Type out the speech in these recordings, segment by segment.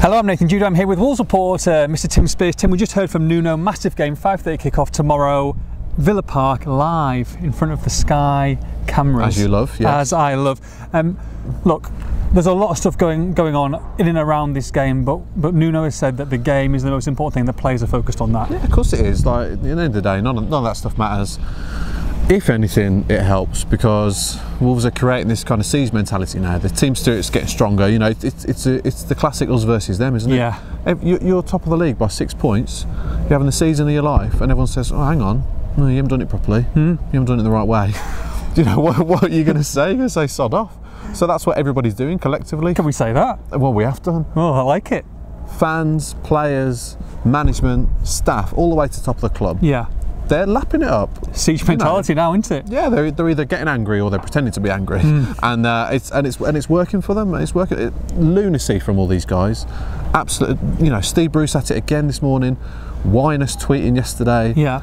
Hello, I'm Nathan Judah. I'm here with Wolves reporter Mr. Tim Spiers. Tim, we just heard from Nuno. Massive game, 5:30 kickoff tomorrow. Villa Park live in front of the Sky cameras. As you love, yes. As I love. Look, there's a lot of stuff going on in and around this game, but Nuno has said that the game is the most important thing. The players are focused on that. Yeah, of course it is. Like at the end of the day, none of that stuff matters. If anything, it helps because Wolves are creating this kind of siege mentality now. The team spirit's getting stronger. You know, it's the classic us versus them, isn't it? Yeah. You're top of the league by 6 points. You're having the season of your life, and everyone says, "Oh, hang on, no, you haven't done it properly. You haven't done it the right way." You know what are you going to say? You're going to say sod off. So that's what everybody's doing collectively. Can we say that? Well, we have done. Oh, I like it. Fans, players, management, staff, all the way to the top of the club. Yeah. They're lapping it up. Siege mentality now, isn't it? Yeah, they're either getting angry or they're pretending to be angry, and it's working for them. It's working. Lunacy from all these guys. Absolutely, you know. Steve Bruce at it again this morning. Wyness tweeting yesterday. Yeah.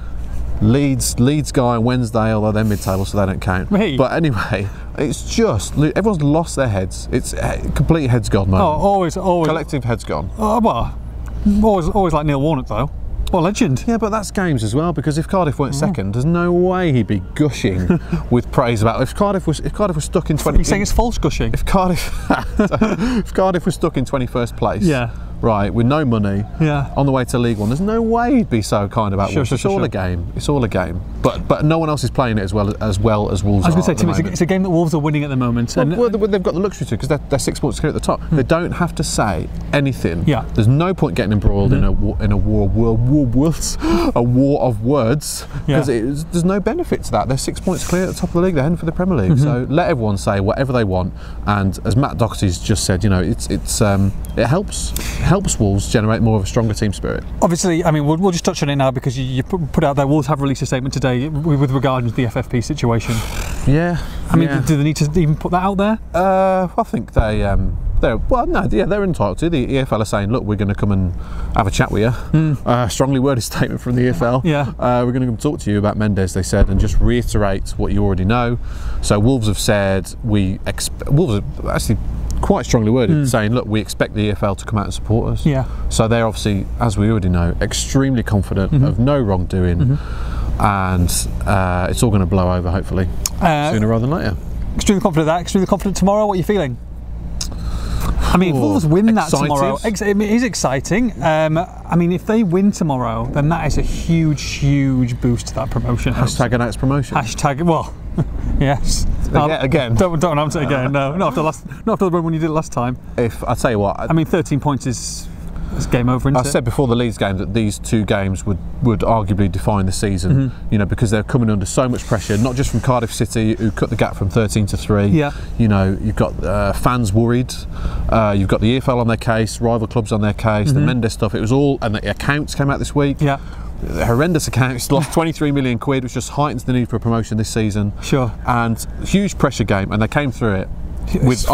Leeds guy on Wednesday, although they're mid-table, so they don't count. Me. But anyway, it's just everyone's lost their heads. It's complete heads gone, man. Oh, always. Collective heads gone. Oh, well, always like Neil Warnock though. What a legend. Yeah, but that's games as well, because if Cardiff weren't second, there's no way he'd be gushing with praise about it. If Cardiff was stuck in 20. You're saying it's false gushing? If Cardiff was stuck in 21st place, yeah, right, with no money, yeah, on the way to League One, there's no way he'd be so kind about Wolves. It's all a game. It's all a game. But no one else is playing it as well as Wolves. I was going to say, Tim, it's a game that Wolves are winning at the moment. Well, they've got the luxury to, because they're 6 points clear at the top. They don't have to say anything. Yeah. There's no point getting embroiled in a war of words, because there's no benefit to that. They're 6 points clear at the top of the league. They're heading for the Premier League. So let everyone say whatever they want. And as Matt Doherty's just said, you know, it helps Wolves generate more of a stronger team spirit. Obviously, I mean, we'll just touch on it now because you put out there. Wolves have released a statement today with regard to the FFP situation. Yeah. I mean, do they need to even put that out there? I think they're entitled to. The EFL are saying, look, we're going to come and have a chat with you. Strongly worded statement from the EFL. Yeah. We're going to come talk to you about Mendes, they said, and just reiterate what you already know. So Wolves have said Wolves are actually quite strongly worded, saying, look, we expect the EFL to come out and support us. Yeah. So they're obviously, as we already know, extremely confident of no wrongdoing, and it's all going to blow over, hopefully, sooner rather than later. Extremely confident of that. Extremely confident tomorrow. What are you feeling? I mean, if Wolves win that tomorrow, it is exciting. I mean, if they win tomorrow, then that is a huge boost to that promotion. Hashtag announced promotion. Hashtag, well, yes. Again. Don't announce it again. No, not after the run when you did it last time. I tell you what, I mean, 13 points is game over, isn't it? I said before the Leeds game that these two games would arguably define the season, you know, because they're coming under so much pressure, not just from Cardiff City, who cut the gap from 13 to 3. Yeah. You know, you've got fans worried, you've got the EFL on their case, rival clubs on their case, the Mendes stuff, it was all, and the accounts came out this week. Yeah. Horrendous accounts, lost 23 million quid, which just heightens the need for a promotion this season. Sure. And huge pressure game, and they came through it. With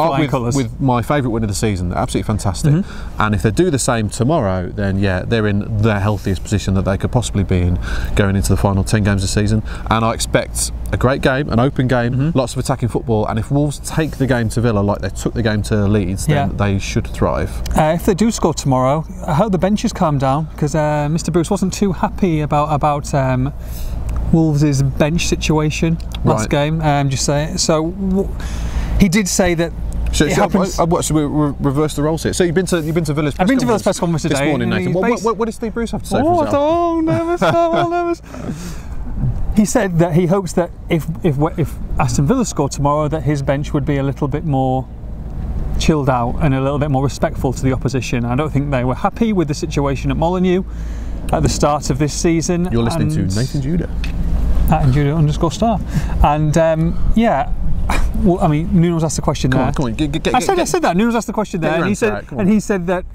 my favourite win of the season, absolutely fantastic. And if they do the same tomorrow, then yeah, they're in their healthiest position that they could possibly be in going into the final 10 games of the season. And I expect a great game, an open game, lots of attacking football. And if Wolves take the game to Villa like they took the game to Leeds, then they should thrive. If they do score tomorrow, I hope the benches calm down, because Mr. Bruce wasn't too happy about Wolves' bench situation last game. Just say it. So. He did say that should we reverse the roles here? So you've been to Villa's press conference? I've been to Villa's press conference today. This morning, Nathan. What did Steve Bruce have to say for himself? Oh, nervous. He said that he hopes that if Aston Villa score tomorrow, that his bench would be a little bit more chilled out and a little bit more respectful to the opposition. I don't think they were happy with the situation at Molineux at the start of this season. You're listening to Nathan Judah. At Judah_star. And yeah. Well, I mean, Nuno's asked the question there. Come on. I said that. Nuno's asked the question there, and he said that.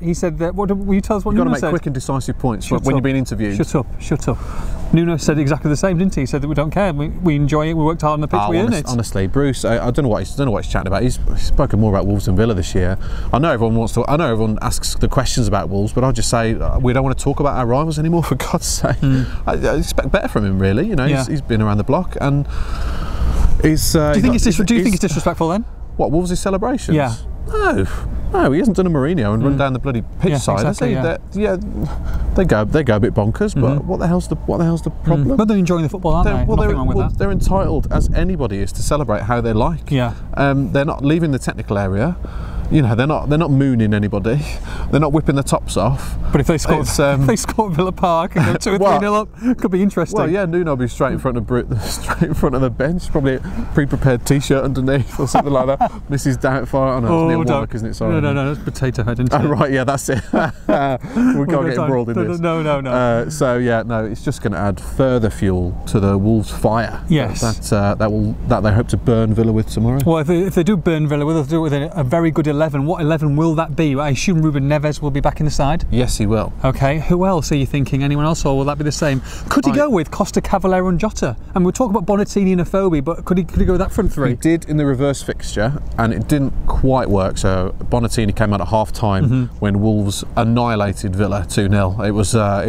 What will you tell us? What Nuno said? You've got to make quick and decisive points when you're being interviewed. Shut up. Nuno said exactly the same, didn't he? He said that we don't care. We enjoy it. We worked hard on the pitch. We earn it. Honestly, Bruce, I don't know what he's chatting about. He's spoken more about Wolves than Villa this year. I know everyone asks the questions about Wolves, but I'll just say we don't want to talk about our rivals anymore. For God's sake, I expect better from him. Really, you know, he's been around the block and. Do you think it's disrespectful then? What, Wolves' celebrations? Yeah. No. No, he hasn't done a Mourinho and run down the bloody pitch side. Exactly, they go a bit bonkers. But what the hell's the problem? But they're enjoying the football, aren't they? Well, Nothing wrong with that. They're entitled, as anybody is, to celebrate how they like. Yeah. They're not leaving the technical area. You know, they're not mooning anybody. They're not whipping the tops off. But if they score, if they score at Villa Park and go 2 or 3-0 up, could be interesting. Well, yeah, Nuno will be straight in front of the bench, probably a pre-prepared T-shirt underneath or something like that. Mrs. Doubtfire. Oh no, it's Neil Warnock, isn't it? Sorry. No, that's Potato Head, isn't it? Oh right, yeah, that's it. we can't get embroiled in this. No. So yeah, no, it's just going to add further fuel to the Wolves' fire. Yes. That they hope to burn Villa with tomorrow. Well, if they do burn Villa, they'll do it with a very good 11. What 11 will that be? I assume Ruben Neves will be back in the side. Yes, he will. Okay, who else are you thinking? Anyone else, or will that be the same? Could he go with Costa, Cavallero and Jota? And we're talking about Bonatini and Afobe, but could he go with that front three? He did in the reverse fixture, and it didn't quite work. So Bonatini came out at half time when Wolves annihilated Villa 2-0. It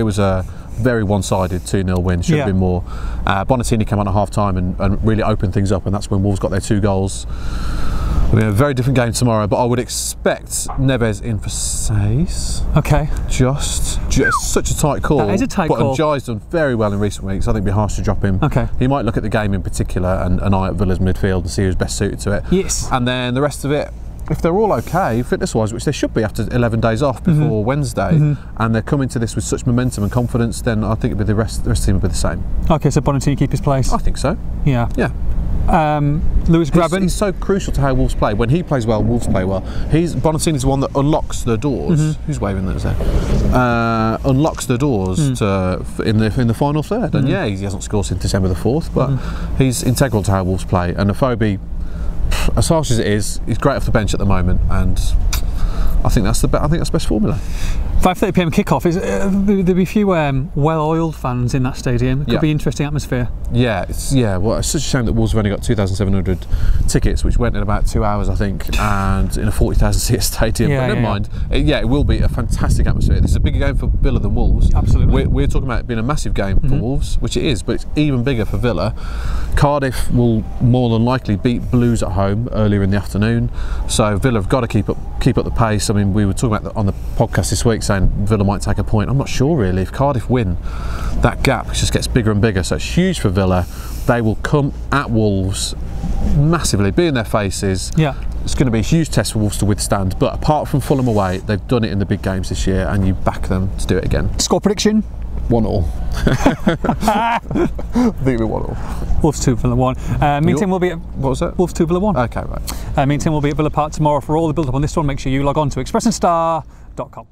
was a very one-sided 2-0 win. Should have been more. Bonatini came out at half time and really opened things up, and that's when Wolves got their 2 goals. It'll be a very different game tomorrow, but I would expect Neves in for Says. Okay. Just such a tight call. That is a tight call. Jai's done very well in recent weeks. I think it'd be harsh to drop him. Okay. He might look at the game in particular and eye at Villa's midfield and see who's best suited to it. Yes. And then the rest of it, if they're all okay fitness-wise, which they should be after 11 days off before Wednesday, and they're coming to this with such momentum and confidence, then I think it'll be the rest of the team will be the same. Okay, so Bonatini keep his place. I think so. Yeah. Yeah. Lewis Graben. He's so crucial to how Wolves play. When he plays well, Wolves play well. Bonatini's the one that unlocks the doors. Who's waving those there? Unlocks the doors in the final third. And yeah, he hasn't scored since December the 4th, but he's integral to how Wolves play. And Afobe, as harsh as it is, he's great off the bench at the moment, and I think that's the best formula. 5:30 p.m. kickoff. There'll be a few well-oiled fans in that stadium. It could be interesting atmosphere. Yeah, it's such a shame that Wolves have only got 2,700 tickets, which went in about 2 hours, I think, and in a 40,000 seat stadium. But never mind. It will be a fantastic atmosphere. This is a bigger game for Villa than Wolves. Absolutely. We're talking about it being a massive game for Wolves, which it is, but it's even bigger for Villa. Cardiff will more than likely beat Blues at home earlier in the afternoon, so Villa have got to keep up the pace. I mean, we were talking about on the podcast this week saying Villa might take a point. I'm not sure really. If Cardiff win, that gap just gets bigger and bigger, so it's huge for Villa. They will come at Wolves massively, be in their faces. Yeah. It's going to be a huge test for Wolves to withstand, but apart from Fulham away, they've done it in the big games this year, and you back them to do it again. Score prediction? 1-1. I think we're 1-1. Wolves 2, Villa 1. Meeting will be at... What was that? Wolves 2, Villa 1. Okay, right. Meeting will be at Villa Park tomorrow. For all the build-up on this one, make sure you log on to expressandstar.com.